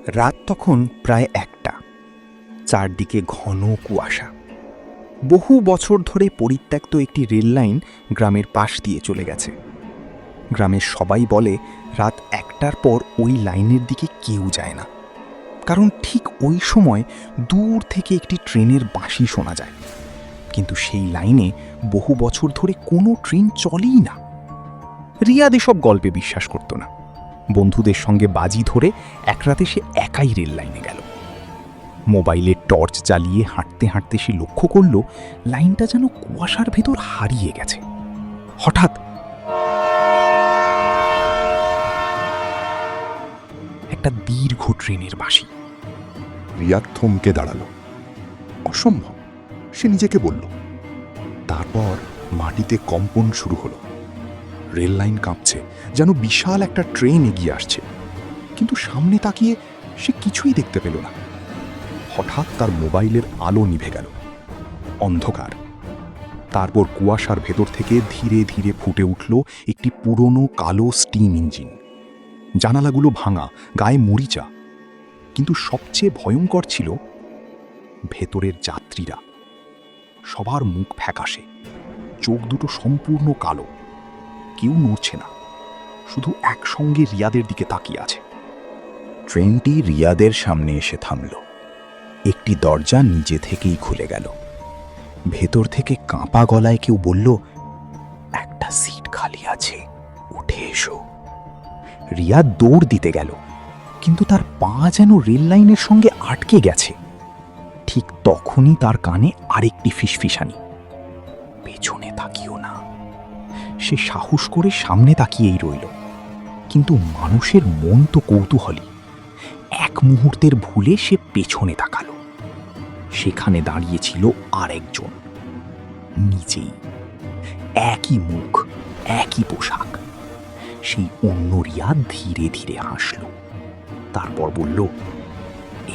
রাত তখন প্রায় ১টা। চারদিকে ঘন কুয়াশা। বহু বছর ধরে পরিত্যক্ত একটি রেল লাইন গ্রামের পাশ দিয়ে চলে গেছে। গ্রামের সবাই বলে রাত ১টার পর ওই লাইনের দিকে কেউ যায় না, কারণ ঠিক ওই সময় দূর থেকে একটি ট্রেনের বাঁশি শোনা যায়। কিন্তু সেই লাইনে বহু বছর ধরে কোনো ট্রেন চলেই না। রিয়াদ এসব গল্পে বিশ্বাস করত না। বন্ধুদের সঙ্গে বাজি ধরে এক রাতে সে একাই রেল লাইনে গেল। মোবাইলের টর্চ জ্বালিয়ে হাঁটতে হাঁটতে সে লক্ষ্য করল লাইনটা যেন কুয়াশার ভেতর হারিয়ে গেছে। হঠাৎ একটা দীর্ঘ ট্রেনের বাঁশি। রিয়াদ থমকে দাঁড়ালো। অসম্ভব, সে নিজেকে বলল। তারপর মাটিতে কম্পন শুরু হলো। রেল লাইন কাঁপছে, যেন বিশাল একটা ট্রেন এগিয়ে আসছে। কিন্তু সামনে তাকিয়ে সে কিছুই দেখতে পেল না। হঠাৎ তার মোবাইলের আলো নিভে গেল। অন্ধকার। তারপর কুয়াশার ভেতর থেকে ধীরে ধীরে ফুটে উঠল একটি পুরনো কালো স্টিম ইঞ্জিন। জানালাগুলো ভাঙা, গায়ে মরিচা। কিন্তু সবচেয়ে ভয়ঙ্কর ছিল ভেতরের যাত্রীরা। সবার মুখ ফ্যাকাশে, চোখ দুটো সম্পূর্ণ কালো। কেউ নড়ছে না, শুধু একসঙ্গে রিয়াদের দিকে তাকিয়ে আছে। ট্রেনটি রিয়াদের সামনে এসে থামল। একটি দরজা নিজে থেকেই খুলে গেল। ভেতর থেকে কাঁপা গলায় কেউ বলল, একটা সিট খালি আছে, উঠে এসো। রিয়াদ দৌড় দিতে গেল, কিন্তু তার পা যেন রেল লাইনের সঙ্গে আটকে গেছে। ঠিক তখনই তার কানে আরেকটি ফিসফিসানি, পেছনে তাকিও না। সে সাহস করে সামনে তাকিয়েই রইল। কিন্তু মানুষের মন তো কৌতূহলী। এক মুহূর্তের ভুলে সে পেছনে তাকালো। সেখানে দাঁড়িয়েছিল আরেকজন, নিজেই। একই মুখ, একই পোশাক। সেই অন্য রিয়াদ ধীরে ধীরে হাসল। তারপর বলল,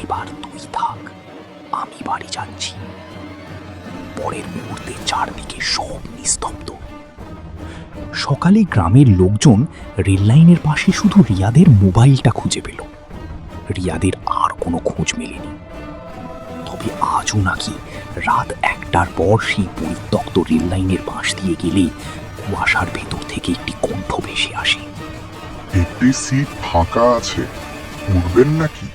এবার তুই থাক, আমি বাড়ি যাচ্ছি। পরের মুহূর্তে চারদিকে সব নিস্তব্ধ। সকালে গ্রামের লোকজন রেললাইনের পাশে শুধু রিয়াদের মোবাইলটা খুঁজে পেল। রিয়াদের আর কোনো খোঁজ মেলেনি। তবে আজও নাকি রাত ১টার পর সেই পরিত্যক্ত রেললাইনের পাশ দিয়ে গেলে কুয়াশার ভেতর থেকে একটি কণ্ঠ ভেসে আসে, একটি সিট ফাঁকা আছে, উঠবেন নাকি?